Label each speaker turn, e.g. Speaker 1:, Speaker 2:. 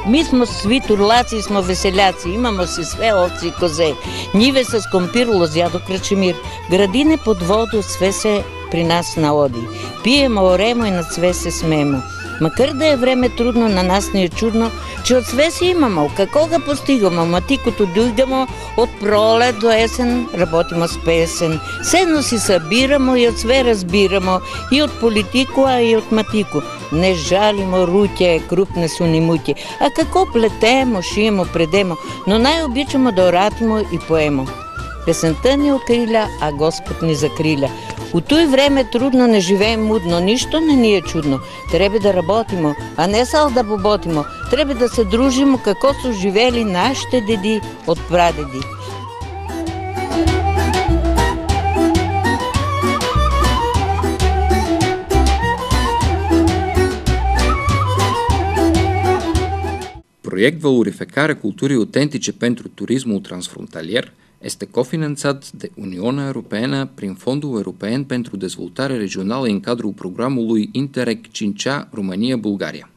Speaker 1: Mi smo svi turlaci, smo veseljaci, imamo si sve ovci i koze, njive sa skompirulo zjado Krečimir, gradine pod vodu, sve se pri nas navodi. Pijemo, oremo i na sve se smemo. Макар да е време трудно, на нас ни е чудно, че от све си имamo, какво ga postigamo, ma ti като дойдемо от пролет до есен, работимо с песен. Седно си събирamo и от све разбирамо, и от политико, а и от матико. Не жалимо рутя, крупне су ни мутя, а какво плетемо, шиемо, предемо, но най-обичамо да оратимо и поемо. Песента ни окриля, а Господ ни закриля. У той време трудно не живеем мудно, нищо не ни е чудно. Трябва да работимо, а не сал да боботимо. Трябва да се дружимо, како са живели нашите деди от прадеди.
Speaker 2: Proiect valorificare culturii autentice pentru turismul transfrontalier este cofinanțat de Uniunea Europeană prin Fondul European pentru Dezvoltare Regională în cadrul programului Interreg 5A România-Bulgaria.